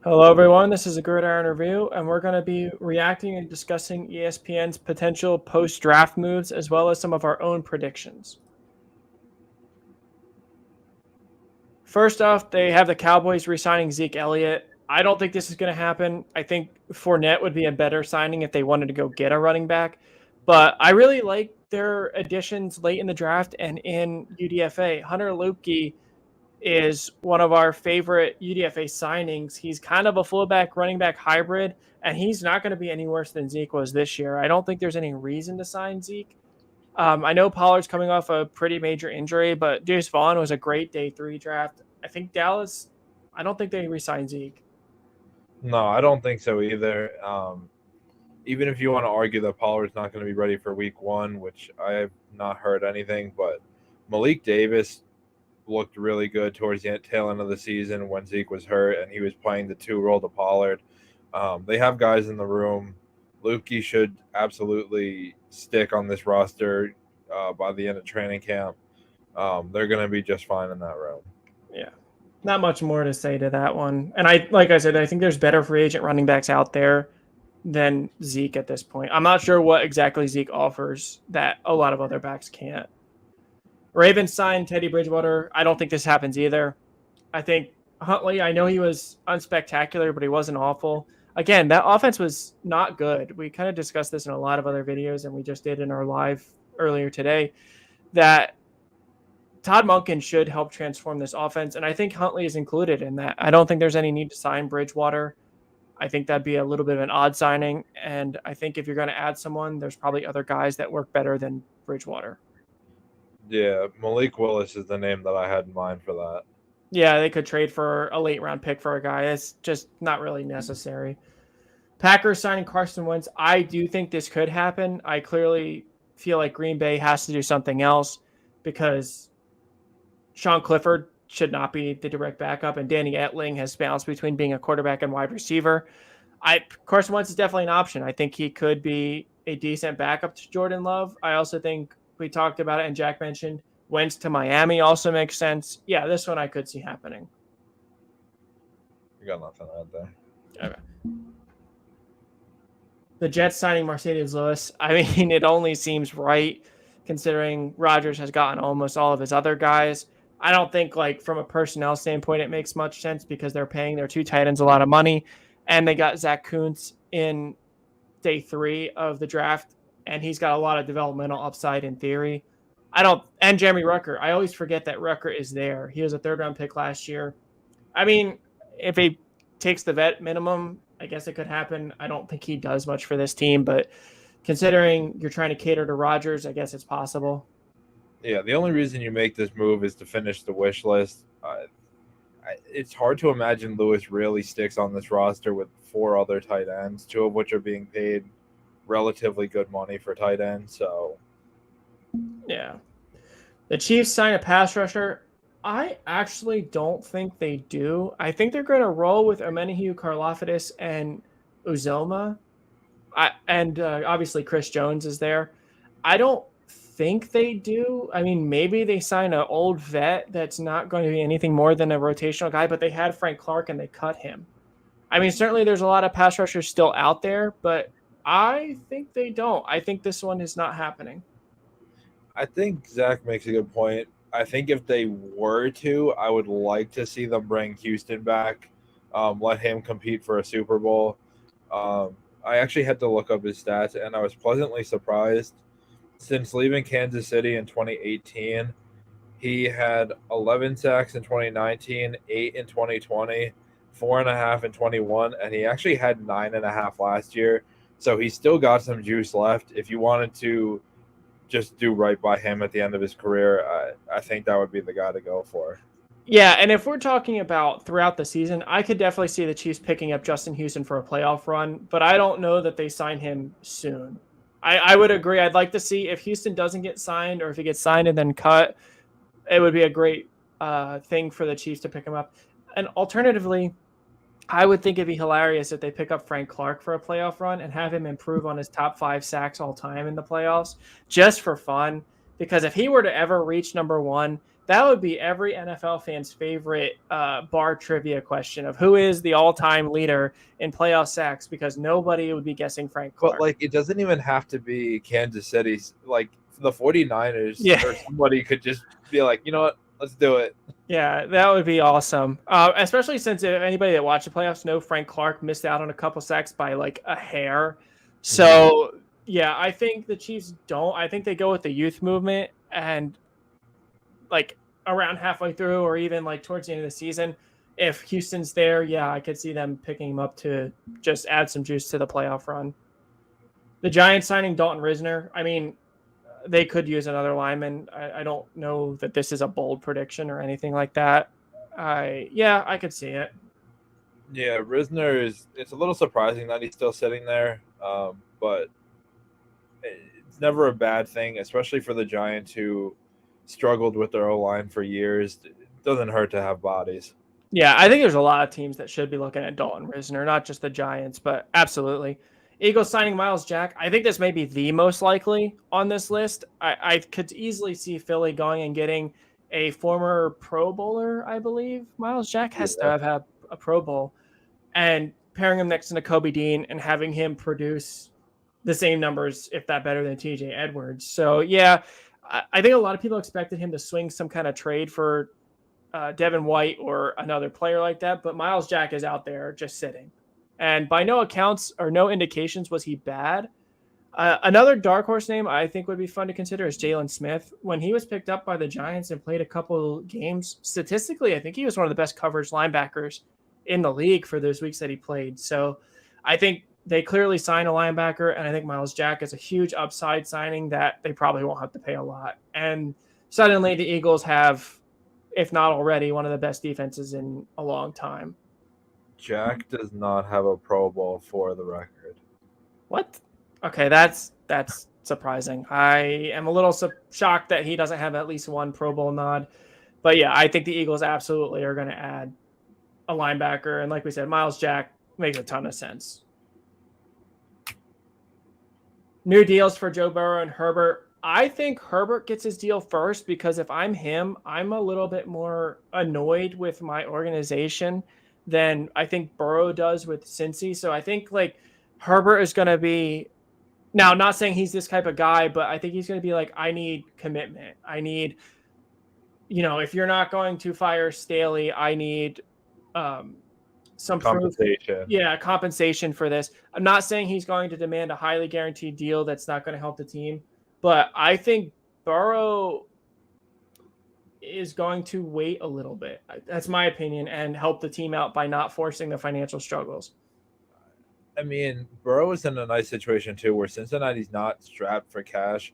Hello, everyone. This is a Gridiron Review, and we're going to be reacting and discussing ESPN's potential post-draft moves as well as some of our own predictions. First off, they have the Cowboys re-signing Zeke Elliott. I don't think this is going to happen. I think Fournette would be a better signing if they wanted to go get a running back. But I really like their additions late in the draft and in UDFA. Hunter Luepke is one of our favorite UDFA signings. He's kind of a fullback running back hybrid, and he's not going to be any worse than Zeke was this year. I don't think there's any reason to sign Zeke. I know Pollard's coming off a pretty major injury, but Deuce Vaughn was a great day 3 draft. I think Dallas, I don't think they re-sign Zeke. No, I don't think so either. Even if you want to argue that Pollard's not going to be ready for week 1, which I have not heard anything, but Malik Davis looked really good towards the tail end of the season when Zeke was hurt and he was playing the 2 role to Pollard. They have guys in the room. Lukey should absolutely stick on this roster by the end of training camp. They're going to be just fine in that room. Yeah. Not much more to say to that one. And like I said, I think there's better free agent running backs out there than Zeke at this point. I'm not sure what exactly Zeke offers that a lot of other backs can't. Ravens signed Teddy Bridgewater. I don't think this happens either. I think Huntley, I know he was unspectacular, but he wasn't awful. Again, that offense was not good. We kind of discussed this in a lot of other videos, and we just did in our live earlier today, that Todd Monken should help transform this offense, and I think Huntley is included in that. I don't think there's any need to sign Bridgewater. I think that'd be a little bit of an odd signing, and I think if you're going to add someone, there's probably other guys that work better than Bridgewater. Yeah, Malik Willis is the name that I had in mind for that. Yeah, they could trade for a late round pick for a guy. It's just not really necessary. Packers signing Carson Wentz. I do think this could happen. I clearly feel like Green Bay has to do something else because Sean Clifford should not be the direct backup, and Danny Etling has bounced between being a quarterback and wide receiver. Carson Wentz is definitely an option. I think he could be a decent backup to Jordan Love. I also think we talked about it, and Jack mentioned Wentz to Miami also makes sense. Yeah, this one I could see happening. You got nothing out there. Okay. The Jets signing Mercedes Lewis. I mean, it only seems right considering Rodgers has gotten almost all of his other guys. I don't think, like, from a personnel standpoint, it makes much sense because they're paying their 2 tight ends a lot of money, and they got Zach Kuntz in day 3 of the draft, and he's got a lot of developmental upside in theory. And Jeremy Rucker. I always forget that Rucker is there. He was a 3rd-round pick last year. I mean, if he takes the vet minimum, I guess it could happen. I don't think he does much for this team, but considering you're trying to cater to Rodgers, I guess it's possible. Yeah, the only reason you make this move is to finish the wish list. It's hard to imagine Lewis really sticks on this roster with 4 other tight ends, 2 of which are being paid relatively good money for tight ends. So, yeah. The Chiefs sign a pass rusher. I actually don't think they do. I think they're going to roll with Omenihu Karlaftis and Uzoma. Obviously Chris Jones is there. I don't think they do. I mean, maybe they sign an old vet that's not going to be anything more than a rotational guy, but they had Frank Clark and they cut him. I mean, certainly there's a lot of pass rushers still out there, but I think they don't. I think this one is not happening. I think Zach makes a good point. I think if they were to, I would like to see them bring Houston back, let him compete for a Super Bowl. I actually had to look up his stats, and I was pleasantly surprised. Since leaving Kansas City in 2018, he had 11 sacks in 2019, 8 in 2020, 4.5 in 21, and he actually had 9.5 last year. So he's still got some juice left. If you wanted to just do right by him at the end of his career, I think that would be the guy to go for. Yeah, and if we're talking about throughout the season, I could definitely see the Chiefs picking up Justin Houston for a playoff run, but I don't know that they sign him soon. I would agree. I'd like to see if Houston doesn't get signed or if he gets signed and then cut, it would be a great thing for the Chiefs to pick him up. And alternatively, I would think it'd be hilarious if they pick up Frank Clark for a playoff run and have him improve on his top 5 sacks all time in the playoffs just for fun. Because if he were to ever reach number 1, That would be every NFL fan's favorite bar trivia question of who is the all-time leader in playoff sacks, because nobody would be guessing Frank But Clark. like, it doesn't even have to be Kansas City. Like the 49ers Yeah. or somebody could just be like, you know what, let's do it. Yeah, that would be awesome. Especially since if anybody that watched the playoffs know Frank Clark missed out on a couple sacks by like a hair. So yeah, I think the Chiefs don't. I think they go with the youth movement, and like around halfway through or even like towards the end of the season, if Houston's there, yeah, I could see them picking him up to just add some juice to the playoff run. The Giants signing Dalton Risner, I mean, they could use another lineman. I don't know that this is a bold prediction or anything like that. I could see it. Yeah, Risner is. It's a little surprising that he's still sitting there, but it's never a bad thing, especially for the Giants who struggled with their O line for years. It doesn't hurt to have bodies. Yeah, I think there's a lot of teams that should be looking at Dalton Risner, not just the Giants, but absolutely. Eagles signing Miles Jack. I think this may be the most likely on this list. I could easily see Philly going and getting a former Pro Bowler, I believe. Miles Jack has to have had a Pro Bowl, and pairing him next to Kobe Dean and having him produce the same numbers, if that better, than TJ Edwards. So yeah, I think a lot of people expected him to swing some kind of trade for Devin White or another player like that, but Miles Jack is out there just sitting. And by no accounts or no indications was he bad. Another dark horse name I think would be fun to consider is Jalen Smith. When he was picked up by the Giants and played a couple games, statistically, I think he was one of the best coverage linebackers in the league for those weeks that he played. So I think they clearly signed a linebacker, and I think Miles Jack is a huge upside signing that they probably won't have to pay a lot. And suddenly the Eagles have, if not already, one of the best defenses in a long time. Jack does not have a Pro Bowl for the record. What? Okay, that's surprising. I am a little shocked that he doesn't have at least one Pro Bowl nod. But yeah, I think the Eagles absolutely are going to add a linebacker. And like we said, Miles Jack makes a ton of sense. New deals for Joe Burrow and Herbert. I think Herbert gets his deal first, because if I'm him, I'm a little bit more annoyed with my organization than I think Burrow does with Cincy. So I think like Herbert is going to be, now not saying he's this type of guy, but I think he's going to be like, I need commitment. I need, if you're not going to fire Staley, I need some compensation. Proof. Yeah, compensation for this. I'm not saying he's going to demand a highly guaranteed deal that's not going to help the team, but I think Burrow is going to wait a little bit. That's my opinion, and help the team out by not forcing the financial struggles. I mean, Burrow is in a nice situation too, where Cincinnati's not strapped for cash.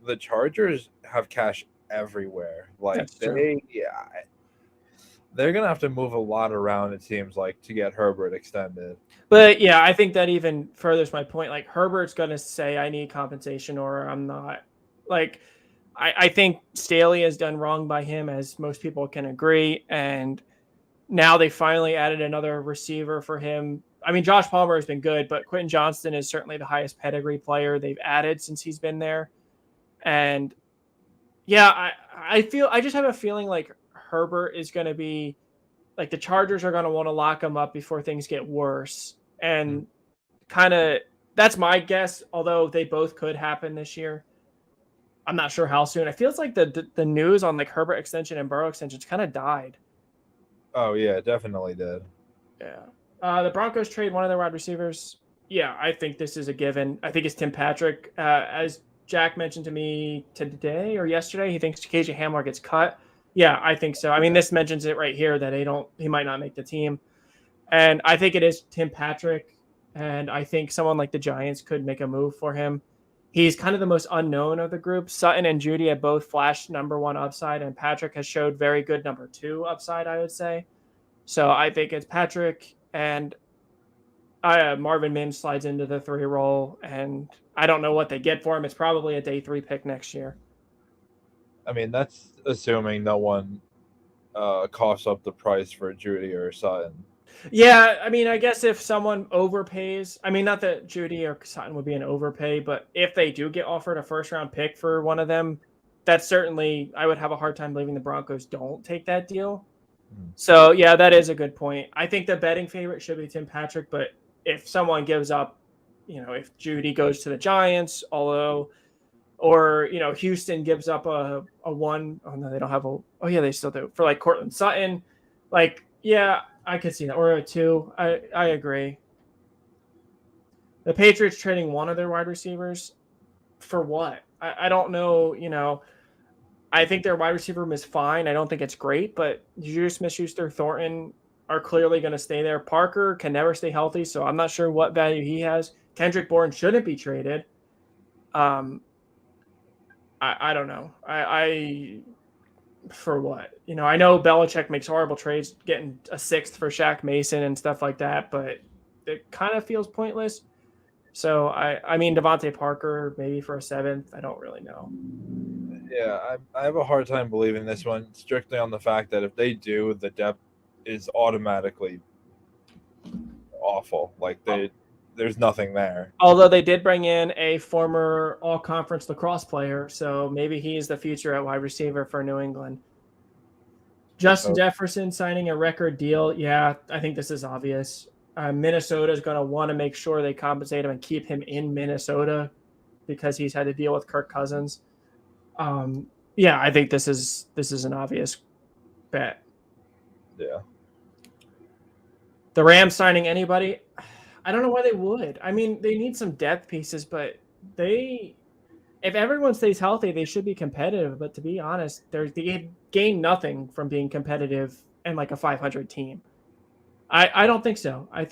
The Chargers have cash everywhere. Like they're gonna have to move a lot around, it seems like, to get Herbert extended. But yeah, I think that even furthers my point. Like Herbert's gonna say, I need compensation or I'm not. Like I think Staley has done wrong by him, as most people can agree. And now they finally added another receiver for him. I mean, Josh Palmer has been good, but Quentin Johnston is certainly the highest pedigree player they've added since he's been there. And yeah, I just have a feeling like Herbert is going to be like, the Chargers are going to want to lock him up before things get worse. And kind of that's my guess, although they both could happen this year. I'm not sure how soon. It feels like the news on like Herbert extension and Burrow extensions kind of died. Oh yeah, it definitely did. Yeah. The Broncos trade one of their wide receivers. Yeah, I think this is a given. I think it's Tim Patrick. As Jack mentioned to me today or yesterday, he thinks KJ Hamler gets cut. Yeah, I think so. I mean, this mentions it right here that he might not make the team. And I think it is Tim Patrick. And I think someone like the Giants could make a move for him. He's kind of the most unknown of the group. Sutton and Judy have both flashed number one upside, and Patrick has showed very good number two upside, I would say. So I think it's Patrick, and Marvin Mims slides into the 3 role, and I don't know what they get for him. It's probably a day 3 pick next year. I mean, that's assuming no one coughs up the price for Judy or Sutton. Yeah, I mean, I guess if someone overpays, I mean, not that Judy or Sutton would be an overpay, but if they do get offered a first-round pick for one of them, that's certainly, I would have a hard time believing the Broncos don't take that deal. So, yeah, that is a good point. I think the betting favorite should be Tim Patrick, but if someone gives up, if Judy goes to the Giants, or Houston gives up a one. Oh no, they don't have a. Oh yeah, they still do for like Cortland Sutton. Like, yeah, I could see that, or a two. I agree. The Patriots trading one of their wide receivers for what? I don't know. I think their wide receiver room is fine. I don't think it's great, but Juju Smith-Schuster, Thornton are clearly going to stay there. Parker can never stay healthy, so I'm not sure what value he has. Kendrick Bourne shouldn't be traded. I don't know. I for what? I know Belichick makes horrible trades, getting a sixth for Shaq Mason and stuff like that, but it kind of feels pointless. So I mean Devontae Parker maybe for a seventh. I don't really know. Yeah, I have a hard time believing this one strictly on the fact that if they do, the depth is automatically awful. Like there's nothing there. Although they did bring in a former all-conference lacrosse player, so maybe he's the future at wide receiver for New England. Justin Jefferson signing a record deal. Yeah, I think this is obvious. Minnesota is going to want to make sure they compensate him and keep him in Minnesota because he's had to deal with Kirk Cousins. Yeah, I think this is an obvious bet. Yeah. The Rams signing anybody? I don't know why they would. I mean, they need some depth pieces, but if everyone stays healthy, they should be competitive. But to be honest, they gain nothing from being competitive and like a 500 team. I don't think so. I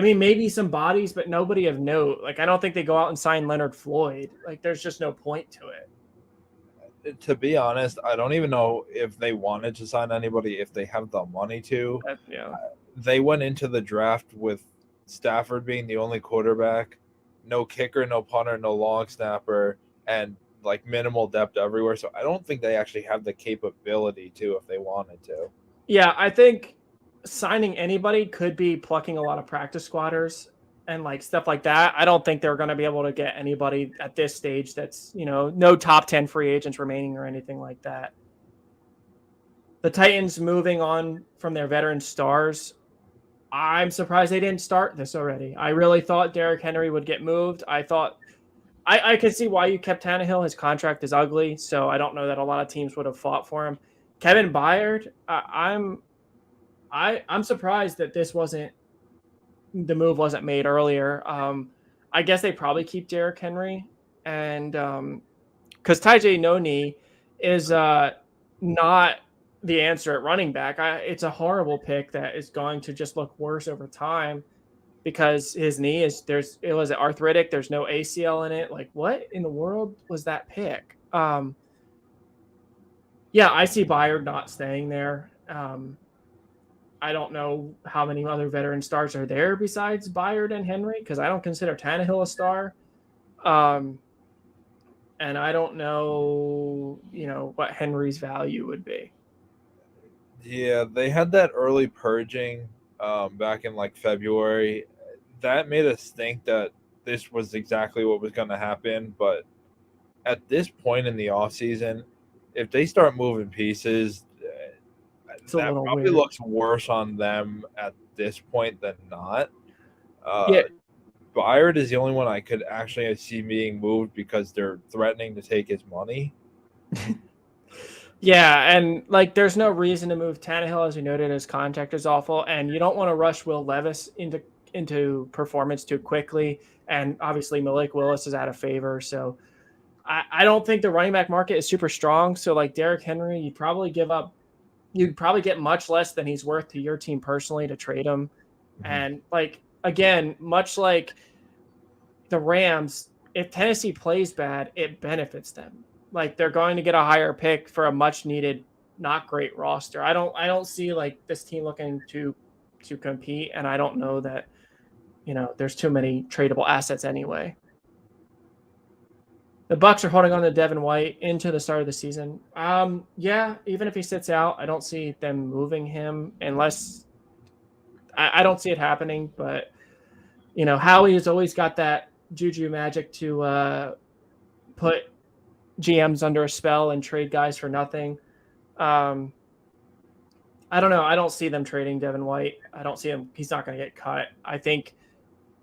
mean, maybe some bodies, but nobody of note. Like, I don't think they go out and sign Leonard Floyd. Like, there's just no point to it. To be honest, I don't even know if they wanted to sign anybody, if they have the money to. Yeah. They went into the draft with Stafford being the only quarterback, no kicker, no punter, no long snapper, and like minimal depth everywhere. So I don't think they actually have the capability to if they wanted to. Yeah, I think signing anybody could be plucking a lot of practice squatters and like stuff like that. I don't think they're going to be able to get anybody at this stage that's, no top 10 free agents remaining or anything like that. The Titans moving on from their veteran stars. I'm surprised they didn't start this already. I really thought Derrick Henry would get moved. I thought I could see why you kept Tannehill. His contract is ugly, so I don't know that a lot of teams would have fought for him. Kevin Byard, I'm surprised that the move wasn't made earlier. I guess they probably keep Derrick Henry, and because Ty-J Noni is not the answer at running back. It's a horrible pick that is going to just look worse over time because his knee it was arthritic. There's no ACL in it. Like, what in the world was that pick? Yeah, I see Byard not staying there. I don't know how many other veteran stars are there besides Byard and Henry because I don't consider Tannehill a star. And I don't know, what Henry's value would be. Yeah, they had that early purging back in like February. That made us think that this was exactly what was going to happen. But at this point in the offseason, if they start moving pieces, that probably weird. Looks worse on them at this point than not. Yeah. Byard is the only one I could actually see being moved because they're threatening to take his money. Yeah, and like there's no reason to move Tannehill, as we noted, his contract is awful, and you don't want to rush Will Levis into performance too quickly. And obviously Malik Willis is out of favor, so I don't think the running back market is super strong. So like Derrick Henry, you'd probably get much less than he's worth to your team personally to trade him. Mm-hmm. And like again, much like the Rams, if Tennessee plays bad, it benefits them. Like they're going to get a higher pick for a much needed, not great roster. I don't see like this team looking to compete, and I don't know that there's too many tradable assets anyway. The Bucs are holding on to Devin White into the start of the season. Yeah, even if he sits out, I don't see them moving him unless I don't see it happening. But Howie has always got that juju magic to put GMs under a spell and trade guys for nothing. I don't know. I don't see them trading Devin White. I don't see him. He's not going to get cut. I think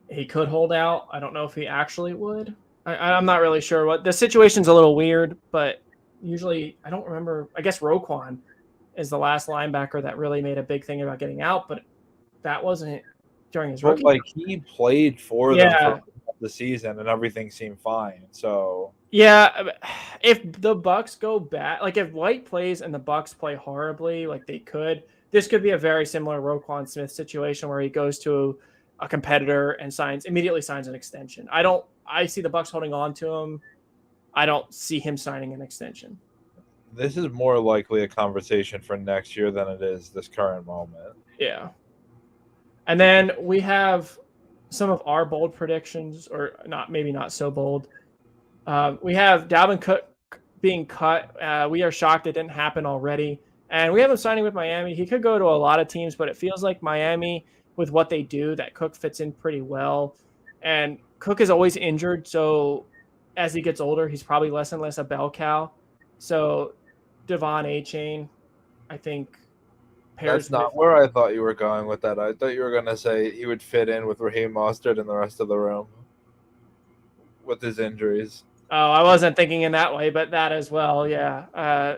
he could hold out. I don't know if he actually would. I'm not really sure what the situation's a little weird, but usually I don't remember. I guess Roquan is the last linebacker that really made a big thing about getting out, but that wasn't during his But rookie. like he played for them Yeah. for the season and everything seemed fine. So Yeah, if the Bucks go bad, like if White plays and the Bucks play horribly, like they could, this could be a very similar Roquan Smith situation where he goes to a competitor and immediately signs an extension. I see the Bucks holding on to him. I don't see him signing an extension. this is more likely a conversation for next year than it is this current moment. Yeah. And then we have some of our bold predictions, or maybe not so bold. We have Dalvin Cook being cut. We are shocked it didn't happen already. And we have him signing with Miami. He could go to a lot of teams, but it feels like Miami, with what they do, that Cook fits in pretty well. And Cook is always injured, so as he gets older, he's probably less and less a bell cow. So Devon A-Chain, I think, pairs That's not where I thought you were going with that. I thought you were going to say he would fit in with Raheem Mostert and the rest of the room with his injuries. Oh, I wasn't thinking in that way, but that as well, yeah.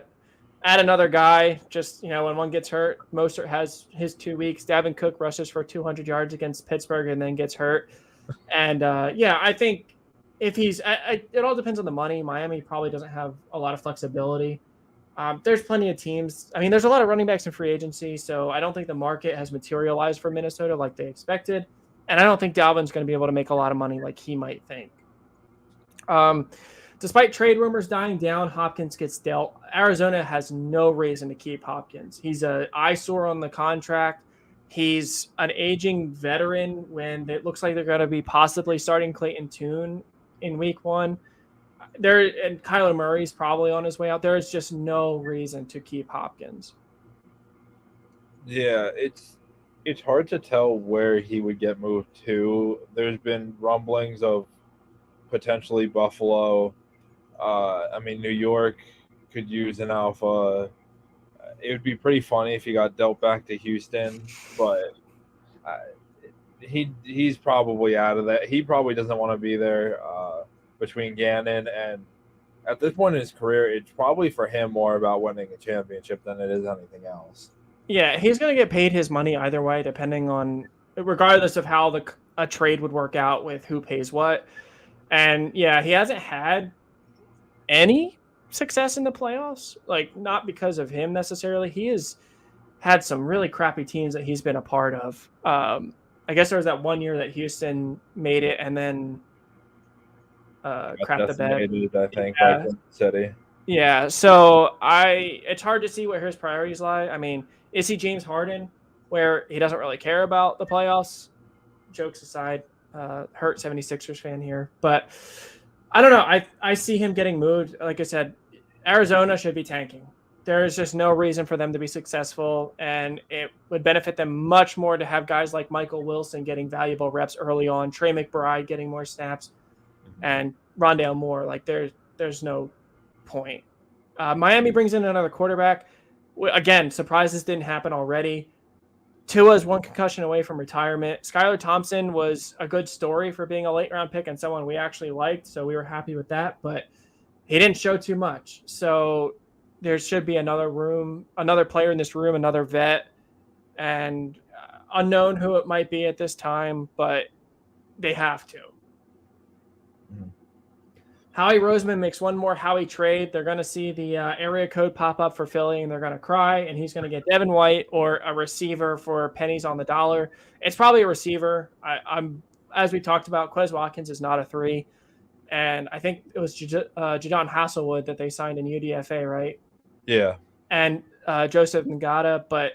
Add another guy, just, when one gets hurt. Mostert has his 2 weeks. Dalvin Cook rushes for 200 yards against Pittsburgh and then gets hurt. And, I think if he's it all depends on the money. Miami probably doesn't have a lot of flexibility. There's plenty of teams. I mean, there's a lot of running backs in free agency, so I don't think the market has materialized for Minnesota like they expected. And I don't think Dalvin's going to be able to make a lot of money like he might think. Despite trade rumors dying down, Hopkins gets dealt. Arizona has no reason to keep Hopkins. He's an eyesore on the contract. He's an aging veteran when it looks like they're going to be possibly starting Clayton Tune in week 1. And Kyler Murray's probably on his way out. There is just no reason to keep Hopkins. Yeah, it's hard to tell where he would get moved to. There's been rumblings of potentially Buffalo. New York could use an alpha. It would be pretty funny if he got dealt back to Houston, but he's probably out of that. He probably doesn't want to be there. Between Gannon and at this point in his career, it's probably for him more about winning a championship than it is anything else. Yeah, he's going to get paid his money either way, regardless of how a trade would work out with who pays what. And yeah, he hasn't had any success in the playoffs, like not because of him necessarily. He has had some really crappy teams that he's been a part of. I guess there was that one year that Houston made it and then crapped the bed. I think, yeah. Like City. Yeah, so it's hard to see where his priorities lie. I mean, is he James Harden, where he doesn't really care about the playoffs? Jokes aside, hurt 76ers fan here, but I don't know. I see him getting moved. Like I said, Arizona should be tanking. There is just no reason for them to be successful, and it would benefit them much more to have guys like Michael Wilson getting valuable reps early on, Trey McBride getting more snaps, and Rondale Moore. Like there's no point. Miami brings in another quarterback. Again, surprised this didn't happen already. Tua is one concussion away from retirement. Skylar Thompson was a good story for being a late-round pick and someone we actually liked, so we were happy with that, but he didn't show too much. So there should be another player in this room, another vet, and unknown who it might be at this time, but they have to. Mm-hmm. Howie Roseman makes one more Howie trade. They're going to see the area code pop up for Philly, and they're going to cry, and he's going to get Devin White or a receiver for pennies on the dollar. It's probably a receiver. I'm as we talked about, Quez Watkins is not a 3, and I think it was Jadon Hasselwood that they signed in UDFA, right? Yeah. And Joseph Ngata, but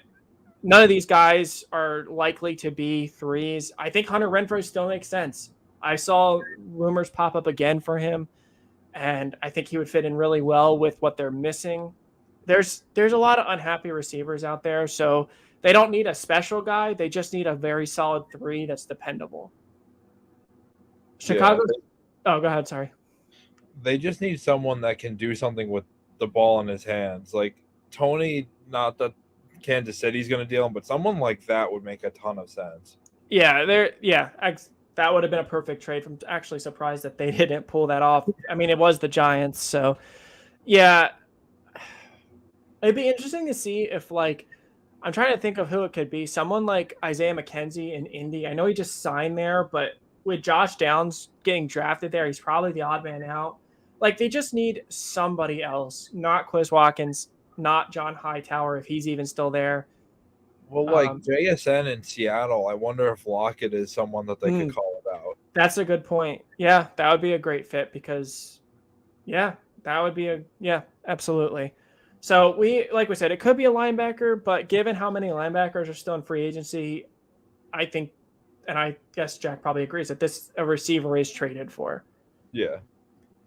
none of these guys are likely to be 3s. I think Hunter Renfrow still makes sense. I saw rumors pop up again for him, and I think he would fit in really well with what they're missing. There's a lot of unhappy receivers out there, so they don't need a special guy. They just need a very solid 3 that's dependable. Chicago. Yeah. Oh, go ahead. Sorry. they just need someone that can do something with the ball in his hands. Like Tony, not that Kansas City's going to deal him, but someone like that would make a ton of sense. Yeah, that would have been a perfect trade. I'm actually surprised that they didn't pull that off. I mean, it was the Giants, so yeah, it'd be interesting to see if like I'm trying to think of who it could be. Someone like Isaiah McKenzie in Indy. I know he just signed there, but with Josh Downs getting drafted there, he's probably the odd man out. Like they just need somebody else, not Quez Watkins, not John Hightower if he's even still there. Well, like JSN in Seattle, I wonder if Lockett is someone that they could call about. That's a good point. Yeah, that would be a great fit because, yeah, that would be absolutely. So like we said, it could be a linebacker, but given how many linebackers are still in free agency, I think, and I guess Jack probably agrees that a receiver is traded for. Yeah.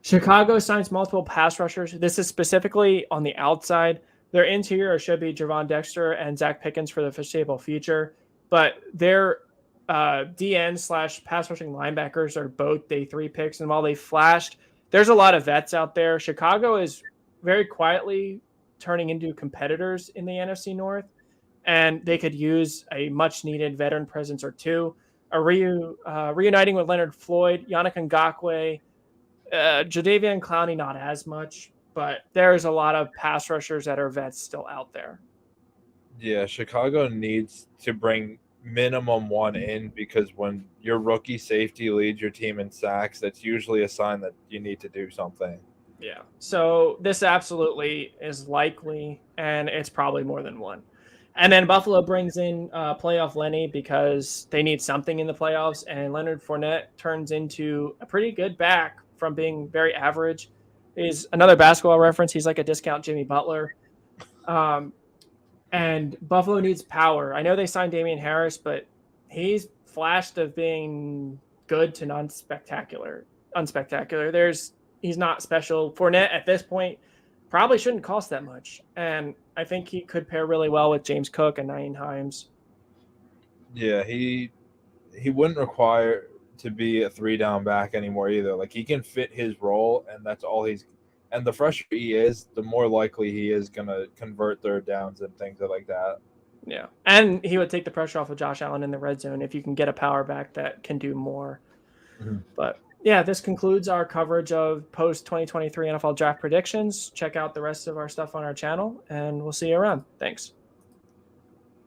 Chicago signs multiple pass rushers. This is specifically on the outside. Their interior should be Javon Dexter and Zach Pickens for the foreseeable future, but their DN / pass rushing linebackers are both day 3 picks, and while they flashed, there's a lot of vets out there. Chicago is very quietly turning into competitors in the NFC North, and they could use a much-needed veteran presence or two. Reuniting with Leonard Floyd, Yannick Ngakoue, Jadeveon Clowney, not as much, but there's a lot of pass rushers that are vets still out there. Yeah, Chicago needs to bring minimum one in because when your rookie safety leads your team in sacks, that's usually a sign that you need to do something. Yeah. So this absolutely is likely, and it's probably more than one. And then Buffalo brings in playoff Lenny because they need something in the playoffs, and Leonard Fournette turns into a pretty good back from being very average. He's another basketball reference. He's like a discount Jimmy Butler. And Buffalo needs power. I know they signed Damian Harris, but he's flashed of being good to unspectacular. He's not special. Fournette at this point probably shouldn't cost that much. And I think he could pair really well with James Cook and Nyheim Hines. Yeah, he wouldn't require to be a 3-down back anymore either. Like he can fit his role, and that's all he's. And the fresher he is, the more likely he is going to convert third downs and things like that. Yeah, and he would take the pressure off of Josh Allen in the red zone if you can get a power back that can do more. Mm-hmm. But yeah, this concludes our coverage of post-2023 NFL draft predictions. Check out the rest of our stuff on our channel, and we'll see you around. Thanks.